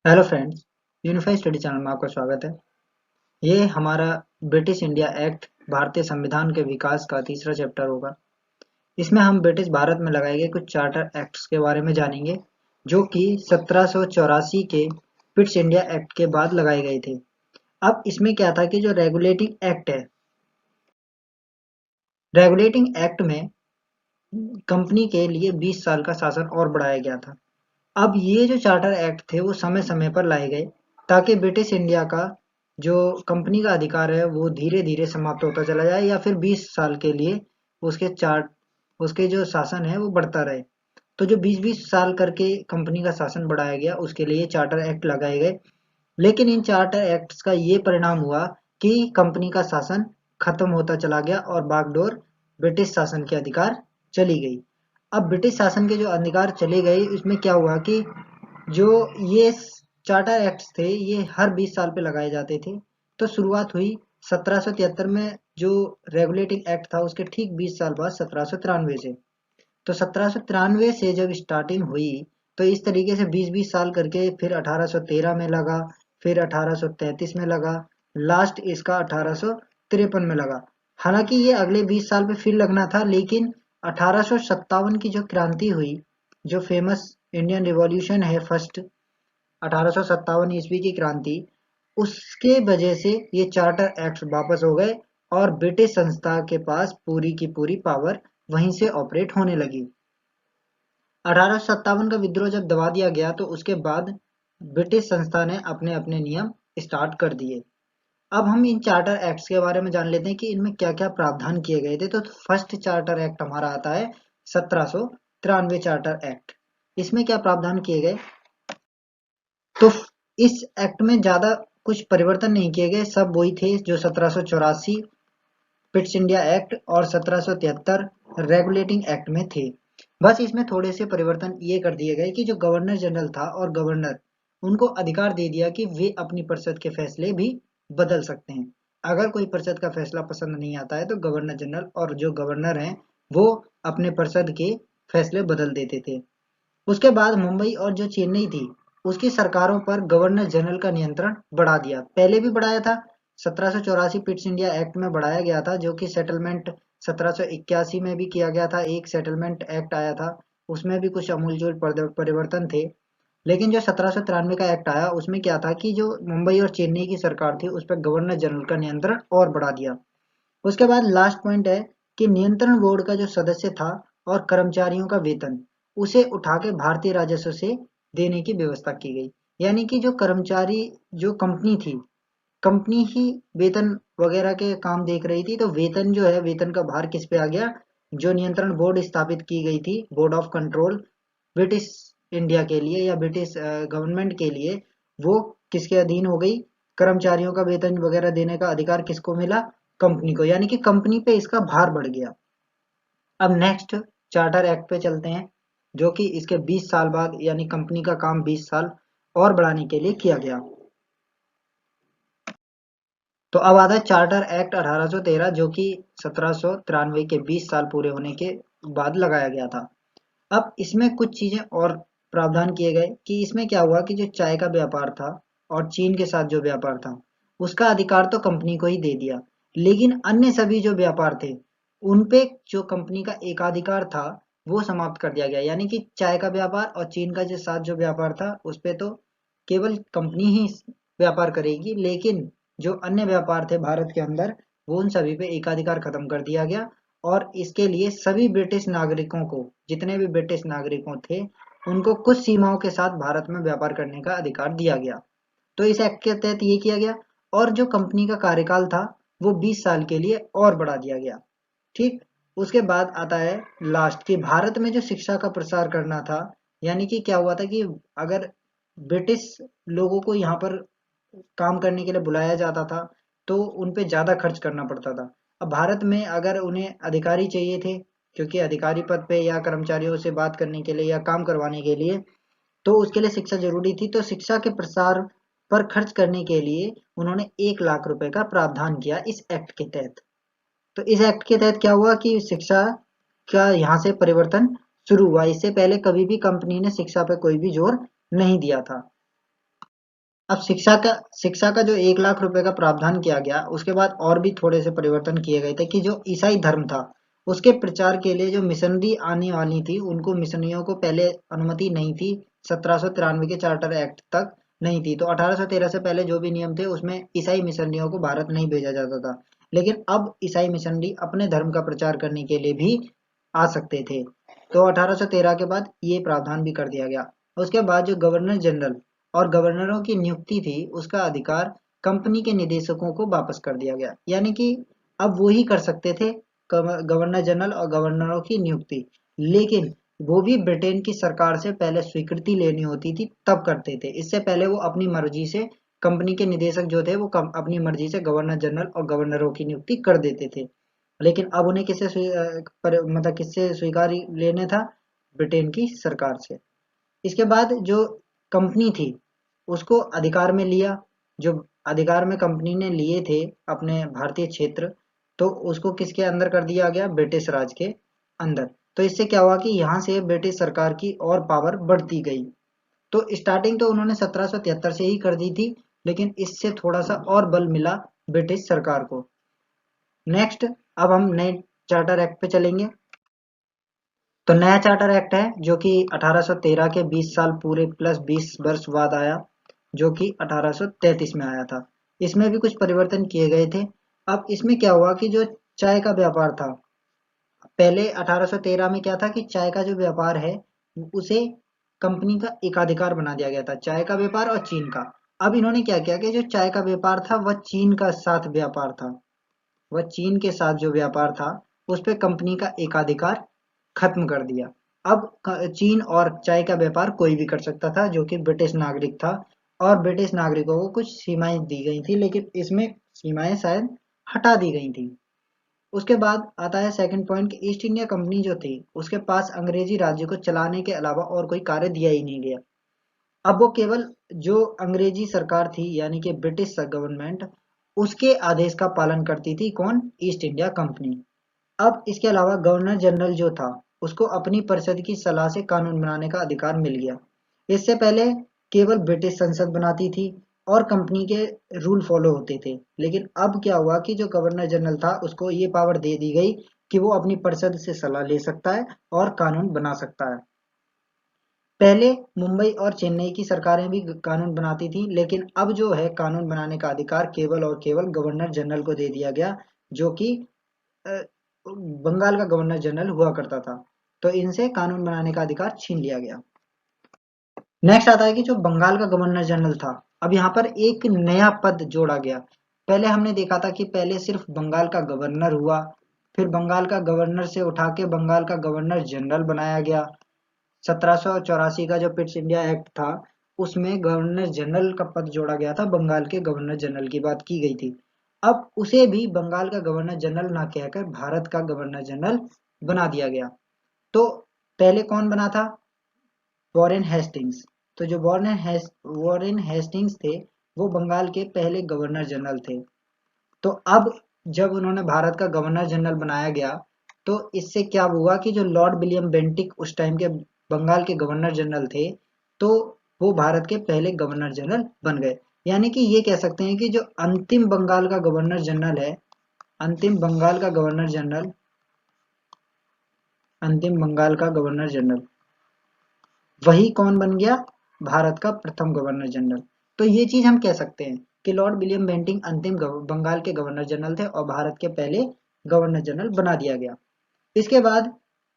Hello friends, unified study channel में आपका स्वागत है। ये हमारा ब्रिटिश इंडिया एक्ट भारतीय संविधान के विकास का तीसरा चैप्टर होगा। इसमें हम ब्रिटिश भारत में लगाए गए कुछ चार्टर एक्ट्स के बारे में जानेंगे, जो कि 1784 के पिट्स इंडिया एक्ट के बाद लगाए गए थे। अब इसमें क्या था कि जो रेगुलेटिंग एक्ट में कंपनी के लिए 20 साल का शासन और बढ़ाया गया था। अब ये जो चार्टर एक्ट थे वो समय समय पर लाए गए ताकि ब्रिटिश इंडिया का जो कंपनी का अधिकार है वो धीरे धीरे समाप्त होता चला जाए या फिर 20 साल के लिए उसके जो शासन है वो बढ़ता रहे। तो जो 20-20 साल करके कंपनी का शासन बढ़ाया गया उसके लिए चार्टर एक्ट लगाए गए। लेकिन इन चार्टर एक्ट्स का ये परिणाम हुआ कि कंपनी का शासन खत्म होता चला गया और बागडोर ब्रिटिश शासन के अधिकार चली गई। अब ब्रिटिश शासन के जो अधिकार चले गए इसमें क्या हुआ कि जो ये चार्टर एक्ट्स थे ये हर 20 साल पे लगाए जाते थे। तो शुरुआत हुई 1773 में जो रेगुलेटिंग एक्ट था उसके ठीक 20 साल बाद 1793 से। तो 1793 से जब स्टार्टिंग हुई तो इस तरीके से 20-20 साल करके फिर 1813 में लगा, फिर 1833 में लगा, लास्ट इसका 1853 में लगा। हालांकि ये अगले 20 साल पे फिर लगना था, लेकिन 1857 की जो क्रांति हुई, जो फेमस इंडियन रिवॉल्यूशन है फर्स्ट 1857 ईस्वी की क्रांति, उसके वजह से ये चार्टर एक्ट वापस हो गए और ब्रिटिश संस्था के पास पूरी की पूरी पावर वहीं से ऑपरेट होने लगी। 1857 का विद्रोह जब दबा दिया गया तो उसके बाद ब्रिटिश संस्था ने अपने अपने नियम स्टार्ट कर दिए। अब हम इन चार्टर एक्ट्स के बारे में जान लेते हैं कि इनमें क्या क्या प्रावधान किए गए थे। तो फर्स्ट चार्टर एक्ट हमारा आता है 1793 चार्टर एक्ट। इसमें क्या प्रावधान किए गए, तो इस एक्ट में ज्यादा कुछ परिवर्तन नहीं किए गए, सब वही थे जो 1784 पिट्स इंडिया एक्ट और 1773 रेगुलेटिंग एक्ट में थे। बस इसमें थोड़े से परिवर्तन ये कर दिए गए कि जो गवर्नर जनरल था और गवर्नर, उनको अधिकार दे दिया कि वे अपनी परिषद के फैसले भी बदल सकते हैं। अगर कोई परिषद का फैसला पसंद नहीं आता है तो गवर्नर जनरल और जो गवर्नर हैं वो अपने परिषद के फैसले बदल देते थे। उसके बाद मुंबई और जो चेन्नई थी उसकी सरकारों पर गवर्नर जनरल का नियंत्रण बढ़ा दिया। पहले भी बढ़ाया था, 1784 पिट्स इंडिया एक्ट में बढ़ाया गया था, जो कि सेटलमेंट 1781 में भी किया गया था। एक सेटलमेंट एक्ट आया था, उसमें भी कुछ अमूलचूल परिवर्तन थे। लेकिन जो 1793 का एक्ट आया उसमें क्या था कि जो मुंबई और चेन्नई की सरकार थी उस पर गवर्नर जनरल का नियंत्रण और बढ़ा दिया। उसके बाद लास्ट पॉइंट है कि नियंत्रण बोर्ड का जो सदस्य था और कर्मचारियों का वेतन, उसे उठा के भारतीय राजस्व से देने की व्यवस्था की गई। यानी कि जो कर्मचारी, जो कंपनी थी, कंपनी ही वेतन वगैरह के काम देख रही थी, तो वेतन जो है, वेतन का भार किस पे आ गया, जो नियंत्रण बोर्ड स्थापित की गई थी, board of control British India के लिए या ब्रिटिश गवर्नमेंट के लिए, वो किसके अधीन हो गई, कर्मचारियों का वेतन वगैरह देने का अधिकार किसको मिला, कंपनी को। यानी कि कंपनी पे इसका भार बढ़ गया। अब नेक्स्ट चार्टर एक्ट पे चलते हैं, जो कि इसके 20 साल बाद यानी कंपनी का काम 20 साल और बढ़ाने के लिए किया गया। तो अब आता है चार्टर एक्ट 1813, जो कि 1793 के 20 साल पूरे होने के बाद लगाया गया था। अब इसमें कुछ चीजें और प्रावधान किए गए कि इसमें क्या हुआ कि जो चाय का व्यापार था और चीन के साथ जो व्यापार था उसका अधिकार तो कंपनी को ही दे दिया, लेकिन अन्य सभी जो व्यापार थे उन पे जो कंपनी का एकाधिकार था वो समाप्त कर दिया गया। यानी कि चाय का व्यापार और चीन का जो साथ जो व्यापार था उस पे तो केवल कंपनी ही व्यापार करेगी, लेकिन जो अन्य व्यापार थे भारत के अंदर वो उन सभी पे एकाधिकार खत्म कर दिया गया। और इसके लिए सभी ब्रिटिश नागरिकों को, जितने भी ब्रिटिश नागरिकों थे, उनको कुछ सीमाओं के साथ भारत में व्यापार करने का अधिकार दिया गया। तो इस एक्ट के तहत ये किया गया। और जो कंपनी का कार्यकाल था वो 20 साल के लिए और बढ़ा दिया गया। ठीक। उसके बाद आता है लास्ट कि भारत में जो शिक्षा का प्रसार करना था। यानी कि क्या हुआ था कि अगर ब्रिटिश लोगों को यहाँ पर काम करने के लिए बुलाया जाता था तो उन पे ज्यादा खर्च करना पड़ता था। अब भारत में अगर उन्हें अधिकारी चाहिए थे, क्योंकि अधिकारी पद पे या कर्मचारियों से बात करने के लिए या काम करवाने के लिए, तो उसके लिए शिक्षा जरूरी थी। तो शिक्षा के प्रसार पर खर्च करने के लिए उन्होंने 1 लाख रुपए का प्रावधान किया इस एक्ट के तहत। तो इस एक्ट के तहत क्या हुआ कि शिक्षा का यहाँ से परिवर्तन शुरू हुआ। इससे पहले कभी भी कंपनी ने शिक्षा पे कोई भी जोर नहीं दिया था। अब शिक्षा का जो 1 लाख रुपए का प्रावधान किया गया, उसके बाद और भी थोड़े से परिवर्तन किए गए थे कि जो ईसाई धर्म था उसके प्रचार के लिए जो मिशनरी आने वाली थी, उनको मिशनरियों को पहले अनुमति नहीं थी। 1793 के चार्टर एक्ट तक नहीं थी। तो 1813 से पहले जो भी नियम थे उसमें ईसाई मिशनरियों को भारत नहीं भेजा जाता था। लेकिन अब ईसाई मिशनरी अपने धर्म का प्रचार करने के लिए भी आ सकते थे। तो 1813 के बाद ये प्रावधान भी कर दिया गया। उसके बाद जो गवर्नर जनरल और गवर्नरों की नियुक्ति थी, उसका अधिकार कंपनी के निदेशकों को वापस कर दिया गया। यानी कि अब वो ही कर सकते थे गवर्नर जनरल और गवर्नरों की नियुक्ति। लेकिन वो भी ब्रिटेन की सरकार से पहले स्वीकृति लेनी होती थी, तब करते थे। इससे पहले वो अपनी मर्जी से कंपनी के निदेशक जो थे वो अपनी मर्जी से गवर्नर जनरल और गवर्नरों की नियुक्ति कर देते थे। लेकिन अब उन्हें मतलब किससे स्वीकार लेने था? ब्रिटेन की सरकार से। इसके बाद जो कंपनी थी उसको अधिकार में लिया। जो अधिकार में कंपनी ने लिए थे अपने भारतीय क्षेत्र, तो उसको किसके अंदर कर दिया गया? ब्रिटिश राज के अंदर। तो इससे क्या हुआ कि यहाँ से ब्रिटिश सरकार की और पावर बढ़ती गई। तो स्टार्टिंग तो उन्होंने 1773 से ही कर दी थी, लेकिन इससे थोड़ा सा और बल मिला ब्रिटिश सरकार को। नेक्स्ट, अब हम नए चार्टर एक्ट पे चलेंगे। तो नया चार्टर एक्ट है जो कि 1813 के 20 साल पूरे प्लस 20 वर्ष बाद आया, जो कि 1833 में आया था। इसमें भी कुछ परिवर्तन किए गए थे। अब इसमें क्या हुआ कि जो चाय का व्यापार था, पहले 1813 में क्या था कि चाय का जो व्यापार है उसे कंपनी का एकाधिकार बना दिया गया था, चाय का व्यापार और चीन का। अब इन्होंने क्या किया कि जो चाय का व्यापार था वह चीन का साथ व्यापार था, वह चीन के साथ जो व्यापार था उस पे कंपनी का एकाधिकार खत्म कर दिया। अब चीन और चाय का व्यापार कोई भी कर सकता था जो कि ब्रिटिश नागरिक था, और ब्रिटिश नागरिकों को कुछ सीमाएं दी गई थी, लेकिन इसमें सीमाएं शायद हटा दी गई थी। उसके बाद आता है सेकंड पॉइंट कि ईस्ट इंडिया कंपनी जो थी उसके पास अंग्रेजी राज्य को चलाने के अलावा और कोई कार्य दिया ही नहीं गया। अब वो केवल जो अंग्रेजी सरकार थी यानी कि ब्रिटिश गवर्नमेंट, उसके आदेश का पालन करती थी। कौन? East India company. अब इसके अलावा गवर्नर जनरल जो था उसको अपनी परिषद की सलाह से कानून बनाने का अधिकार मिल गया। इससे पहले केवल ब्रिटिश संसद बनाती थी और कंपनी के रूल फॉलो होते थे। लेकिन अब क्या हुआ कि जो गवर्नर जनरल था उसको ये पावर दे दी गई कि वो अपनी परिषद से सलाह ले सकता है और कानून बना सकता है। पहले मुंबई और चेन्नई की सरकारें भी कानून बनाती थी, लेकिन अब जो है कानून बनाने का अधिकार केवल और केवल गवर्नर जनरल को दे दिया गया, जो कि अ, बंगाल का गवर्नर जनरल हुआ करता था। तो इनसे कानून बनाने का अधिकार छीन लिया गया। नेक्स्ट आता है कि जो बंगाल का गवर्नर जनरल था, अब यहाँ पर एक नया पद जोड़ा गया। पहले हमने देखा था कि पहले सिर्फ बंगाल का गवर्नर हुआ, फिर बंगाल का गवर्नर से उठा के बंगाल का गवर्नर जनरल बनाया गया। 1784 का जो पिट्स इंडिया एक्ट था उसमें गवर्नर जनरल का पद जोड़ा गया था, बंगाल के गवर्नर जनरल की बात की गई थी। अब उसे भी बंगाल का गवर्नर जनरल ना कहकर भारत का गवर्नर जनरल बना दिया गया। तो पहले कौन बना था? Warren Hastings. तो जो वॉरेन हेस्टिंग्स थे वो बंगाल के पहले गवर्नर जनरल थे। तो अब जब उन्होंने भारत का गवर्नर जनरल बनाया गया, तो इससे क्या हुआ कि जो लॉर्ड विलियम बेंटिक उस टाइम के बंगाल के गवर्नर जनरल थे, तो वो भारत के पहले गवर्नर जनरल बन गए। यानी कि ये कह सकते हैं कि जो अंतिम बंगाल का गवर्नर जनरल है, अंतिम बंगाल का गवर्नर जनरल अंतिम बंगाल का गवर्नर जनरल वही कौन बन गया? भारत का प्रथम गवर्नर जनरल। तो ये चीज हम कह सकते हैं कि लॉर्ड विलियम बेंटिंग अंतिम बंगाल के गवर्नर जनरल थे और भारत के पहले गवर्नर जनरल बना दिया गया। इसके बाद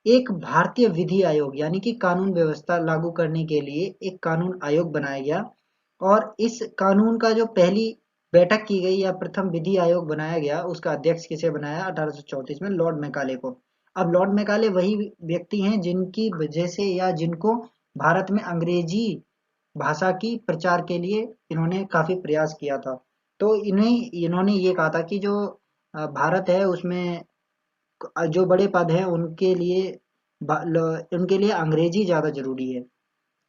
एक भारतीय विधि आयोग यानी कि कानून व्यवस्था लागू करने के लिए एक कानून आयोग बनाया गया, और इस कानून का जो पहली बैठक की गई या प्रथम विधि आयोग बनाया गया, उसका अध्यक्ष किसे बनाया? 1834 में लॉर्ड मैकाले को। अब लॉर्ड मैकाले वही व्यक्ति हैं जिनकी वजह से या जिनको भारत में अंग्रेजी भाषा की प्रचार के लिए इन्होंने काफी प्रयास किया था। तो इन्होंने ये कहा था कि जो भारत है उसमें जो बड़े पद हैं उनके लिए उनके लिए अंग्रेजी ज्यादा जरूरी है।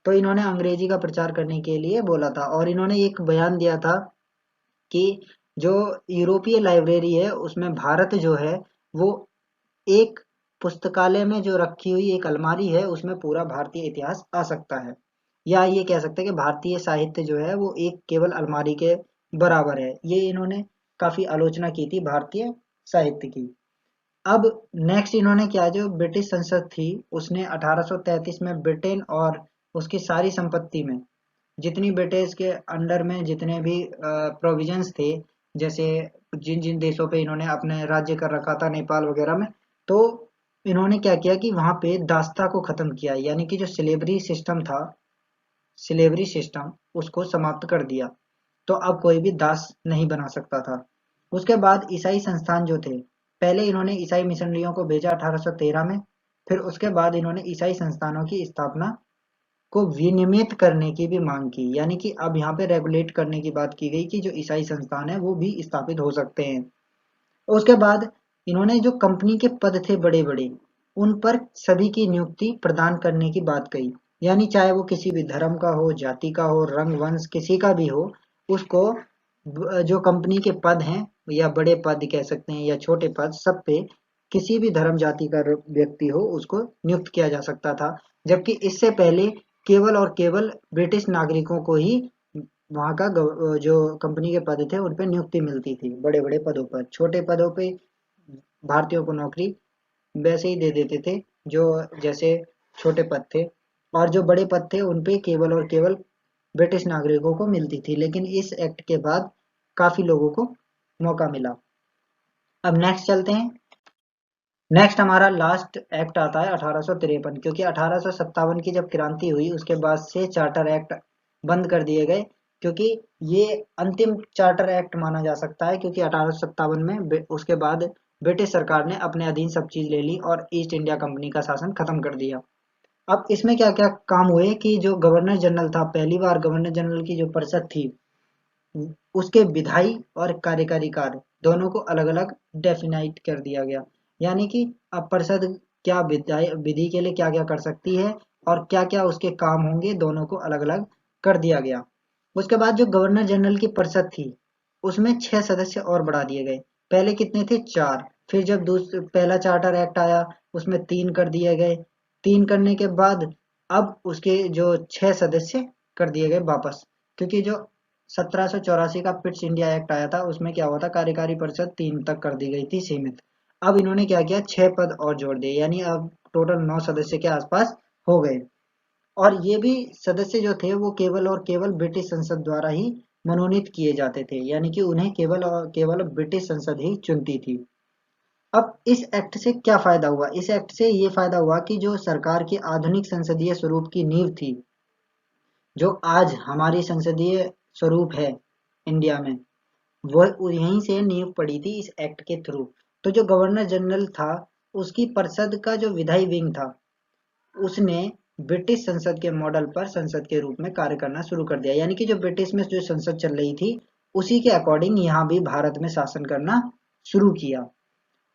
तो इन्होंने अंग्रेजी का प्रचार करने के लिए बोला था, और इन्होंने एक बयान दिया था कि जो यूरोपीय लाइब्रेरी है उसमें भारत जो है वो एक पुस्तकालय में जो रखी हुई एक अलमारी है उसमें पूरा भारतीय इतिहास आ सकता है। या ये कह सकते हैं कि भारतीय साहित्य जो है वो एक केवल अलमारी के बराबर है। ये इन्होंने काफी आलोचना की थी भारतीय साहित्य की। अब नेक्स्ट इन्होंने क्या, जो ब्रिटिश संसद थी उसने 1833 में ब्रिटेन और उसकी सारी संपत्ति में जितनी ब्रिटिश के अंडर में जितने भी प्रोविजंस थे, जैसे जिन जिन देशों पे इन्होंने अपने राज्य कर रखा था, नेपाल वगैरह में, तो इन्होंने क्या किया कि वहां पे दासता को खत्म किया, यानी कि जो स्लेवरी सिस्टम उसको समाप्त कर दिया। तो अब कोई भी दास नहीं बना सकता था। उसके बाद ईसाई संस्थान जो थे, पहले इन्होंने ईसाई मिशनरियों को भेजा 1813 में, फिर उसके बाद इन्होंने ईसाई संस्थानों की स्थापना को विनियमित करने की भी मांग की, यानी कि अब यहाँ पे रेगुलेट करने की बात की गई कि जो ईसाई संस्थान है वो भी स्थापित हो सकते हैं। उसके बाद इन्होंने जो कंपनी के पद थे बड़े बड़े, उन पर सभी की नियुक्ति प्रदान करने की बात कही, यानी चाहे वो किसी भी धर्म का हो, जाति का हो, रंग वंश किसी का भी हो, उसको जो कंपनी के पद हैं या बड़े पद कह सकते हैं या छोटे पद, सब पे किसी भी धर्म जाति का व्यक्ति हो उसको नियुक्त किया जा सकता था। जबकि इससे पहले केवल और केवल ब्रिटिश नागरिकों को ही वहाँ का जो कंपनी के पद थे उन पे नियुक्ति मिलती थी, बड़े बड़े पदों पर। छोटे पदों पे भारतीयों को नौकरी वैसे ही दे देते थे जो जैसे छोटे पद थे, और जो बड़े पद थे उन पे केवल और केवल ब्रिटिश नागरिकों को मिलती थी। लेकिन इस एक्ट के बाद काफी लोगों को मौका मिला। अब नेक्स्ट चलते हैं। नेक्स्ट हमारा लास्ट एक्ट आता है 1853, क्योंकि 1857 की जब क्रांति हुई उसके बाद से चार्टर एक्ट बंद कर दिए गए, क्योंकि ये अंतिम चार्टर एक्ट माना जा सकता है, क्योंकि 1857 में उसके बाद ब्रिटिश सरकार ने अपने अधीन सब चीज ले ली और ईस्ट इंडिया कंपनी का शासन खत्म कर दिया। अब इसमें क्या क्या काम हुए कि जो गवर्नर जनरल था, पहली बार गवर्नर जनरल की जो परिषद थी उसके विधायी और कार्यकारी कार्य दोनों को अलग अलग डेफिनाइट कर दिया गया, यानी कि अब परिषद क्या विधि के लिए क्या क्या कर सकती है और क्या क्या उसके काम होंगे, दोनों को अलग अलग कर दिया गया। उसके बाद जो गवर्नर जनरल की परिषद थी उसमें 6 सदस्य और बढ़ा दिए गए। पहले कितने थे? 4। फिर जब पहला चार्टर एक्ट आया उसमें 3 कर दिए गए। 3 करने के बाद अब उसके जो 6 सदस्य कर दिए गए वापस, क्योंकि जो 1784 का पिट्स इंडिया एक्ट आया था उसमें क्या हुआ था, कार्यकारी परिषद 3 तक कर दी गई थी सीमित। अब इन्होंने क्या किया, 6 पद और जोड़ दिए, यानी अब टोटल 9 सदस्य के आसपास हो गए। और ये भी सदस्य जो थे वो केवल और केवल ब्रिटिश संसद द्वारा ही मनोनीत किए जाते थे, यानी कि उन्हें केवल और केवल ब्रिटिश संसद ही चुनती थी। अब इस एक्ट से क्या फायदा हुआ? इस एक्ट से ये फायदा हुआ कि जो सरकार के आधुनिक संसदीय स्वरूप की नींव थी, जो आज हमारी संसदीय स्वरूप है इंडिया में, वह यहीं से नींव पड़ी थी इस एक्ट के थ्रू। तो जो गवर्नर जनरल था उसकी परिषद का जो विधायी विंग था उसने ब्रिटिश संसद के मॉडल पर संसद के रूप में कार्य करना शुरू कर दिया, यानी कि जो ब्रिटिश में जो संसद चल रही थी उसी के अकॉर्डिंग यहाँ भी भारत में शासन करना शुरू किया।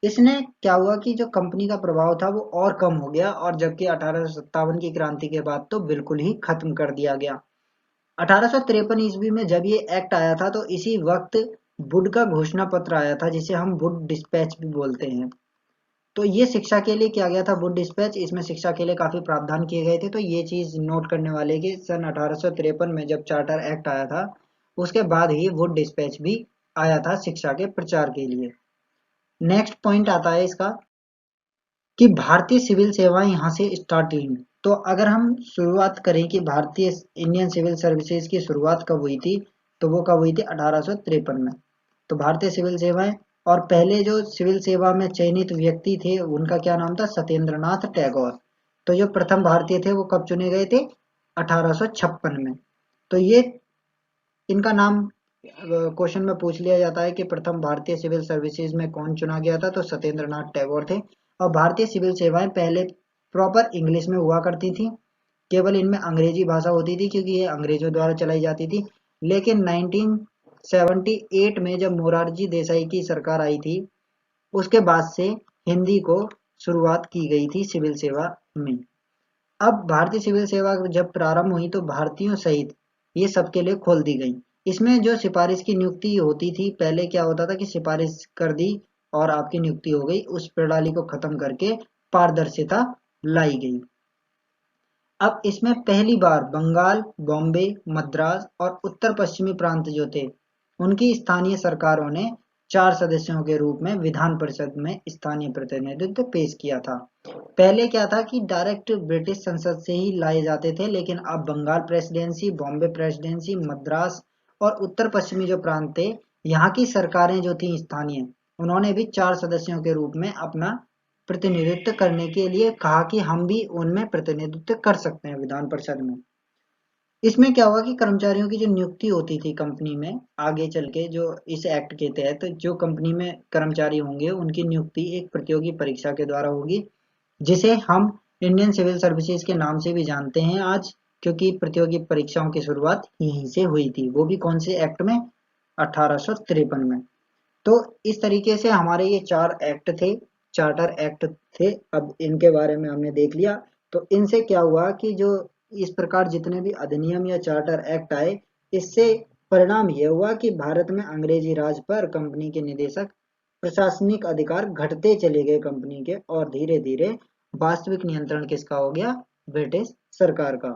इसने क्या हुआ कि जो कंपनी का प्रभाव था वो और कम हो गया, और जबकि 1857 की क्रांति के बाद तो बिल्कुल ही खत्म कर दिया गया। 1853 ईस्वी में जब ये एक्ट आया था तो इसी वक्त वुड का घोषणा पत्र आया था, जिसे हम वुड डिस्पैच भी बोलते हैं। तो ये शिक्षा के लिए किया गया था वुड डिस्पैच, इसमें शिक्षा के लिए काफी प्रावधान किए गए थे। तो ये चीज नोट करने वाले कि सन 1853 में जब चार्टर एक्ट आया था उसके बाद ही वुड डिस्पैच भी आया था शिक्षा के प्रचार के लिए। नेक्स्ट पॉइंट आता है इसका कि भारतीय सिविल सेवाएं यहाँ से स्टार्ट हुई। तो अगर हम शुरुआत करें कि भारतीय इंडियन सिविल सर्विसेज की शुरुआत कब हुई थी, तो वो कब हुई थी? 1853 में। तो भारतीय सिविल सेवाएं, और पहले जो सिविल सेवा में चयनित व्यक्ति थे उनका क्या नाम था? सत्येंद्रनाथ टैगोर। तो जो प्रथम भारतीय थे वो कब चुने गए थे? 1856 में। तो ये इनका नाम क्वेश्चन में पूछ लिया जाता है कि प्रथम भारतीय सिविल सर्विसेज में कौन चुना गया था, तो सत्येंद्रनाथ टैगोर थे। और भारतीय सिविल सेवाएं पहले प्रॉपर इंग्लिश में हुआ करती थी, केवल इनमें अंग्रेजी भाषा होती थी क्योंकि ये अंग्रेजों द्वारा चलाई जाती थी। लेकिन 1978 में जब मोरारजी देसाई की सरकार आई थी उसके बाद से हिंदी को शुरुआत की गई थी सिविल सेवा में। अब भारतीय सिविल सेवा जब प्रारंभ हुई तो भारतीयों सहित ये सबके लिए खोल दी गई। इसमें जो सिफारिश की नियुक्ति होती थी, पहले क्या होता था कि सिफारिश कर दी और आपकी नियुक्ति हो गई, उस प्रणाली को खत्म करके पारदर्शिता लाई गई। अब इसमें पहली बार बंगाल, बॉम्बे, मद्रास और उत्तर पश्चिमी प्रांत जो थे उनकी स्थानीय सरकारों ने 4 सदस्यों के रूप में विधान परिषद में स्थानीय प्रतिनिधित्व पेश किया था। पहले क्या था कि डायरेक्ट ब्रिटिश संसद से ही लाए जाते थे, लेकिन अब बंगाल प्रेसिडेंसी, बॉम्बे प्रेसिडेंसी, मद्रास और उत्तर पश्चिमी जो प्रांत थे, यहाँ की सरकारें जो थी स्थानीय, उन्होंने भी 4 सदस्यों के रूप में अपना प्रतिनिधित्व करने के लिए कहा कि हम भी उनमें प्रतिनिधित्व कर सकते हैं विधान परिषद में। इसमें क्या हुआ कि कर्मचारियों की जो नियुक्ति होती थी कंपनी में, आगे चल के जो इस एक्ट के तहत जो कंपनी में कर्मचारी होंगे उनकी नियुक्ति एक प्रतियोगी परीक्षा के द्वारा होगी, जिसे हम इंडियन सिविल सर्विसेज के नाम से भी जानते हैं आज, क्योंकि प्रतियोगी परीक्षाओं की शुरुआत यहीं से हुई थी, वो भी कौन से एक्ट में, 1853 में। तो इस तरीके से हमारे ये 4 एक्ट थे, चार्टर एक्ट थे। अब इनके बारे में हमने देख लिया। तो इनसे क्या हुआ कि जो इस प्रकार जितने भी अधिनियम या चार्टर एक्ट आए, इससे परिणाम यह हुआ कि भारत में अंग्रेजी राज पर कंपनी के निदेशक प्रशासनिक अधिकार घटते चले गए कंपनी के, और धीरे धीरे वास्तविक नियंत्रण किसका हो गया, ब्रिटिश सरकार का।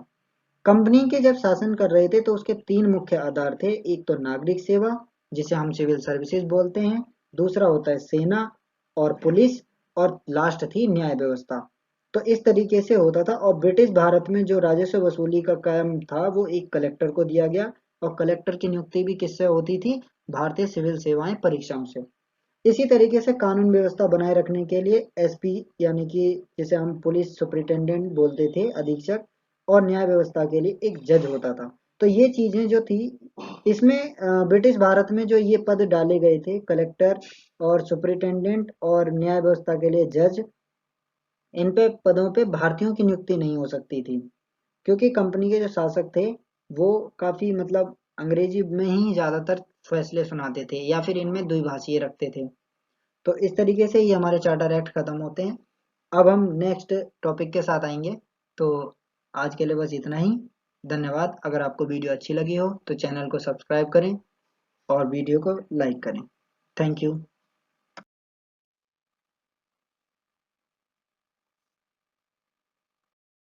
कंपनी के जब शासन कर रहे थे तो उसके 3 मुख्य आधार थे। एक तो नागरिक सेवा, जिसे हम सिविल सर्विसेज बोलते हैं, दूसरा होता है सेना और पुलिस, और लास्ट थी न्याय व्यवस्था। तो इस तरीके से होता था। और ब्रिटिश भारत में जो राजस्व वसूली का काम था वो एक कलेक्टर को दिया गया, और कलेक्टर की नियुक्ति भी किससे होती थी, भारतीय सिविल सेवाएं परीक्षाओं से। इसी तरीके से कानून व्यवस्था बनाए रखने के लिए एसपी, यानी कि जिसे हम पुलिस सुपरिटेंडेंट बोलते थे, अधीक्षक, और न्याय व्यवस्था के लिए एक जज होता था। तो ये चीजें जो थी इसमें ब्रिटिश भारत में जो ये पद डाले गए थे, कलेक्टर और सुपरिटेंडेंट और न्याय व्यवस्था के लिए जज, इन पे पदों पे भारतीयों की नियुक्ति नहीं हो सकती थी, क्योंकि कंपनी के जो शासक थे वो काफी मतलब अंग्रेजी में ही ज्यादातर फैसले सुनाते थे, या फिर इनमें द्विभाषीय रखते थे। तो इस तरीके से ये हमारे चार्टर एक्ट खत्म होते हैं। अब हम नेक्स्ट टॉपिक के साथ आएंगे। तो आज के लिए बस इतना ही। धन्यवाद। अगर आपको वीडियो अच्छी लगी हो तो चैनल को सब्सक्राइब करें और वीडियो को लाइक करें। Thank you.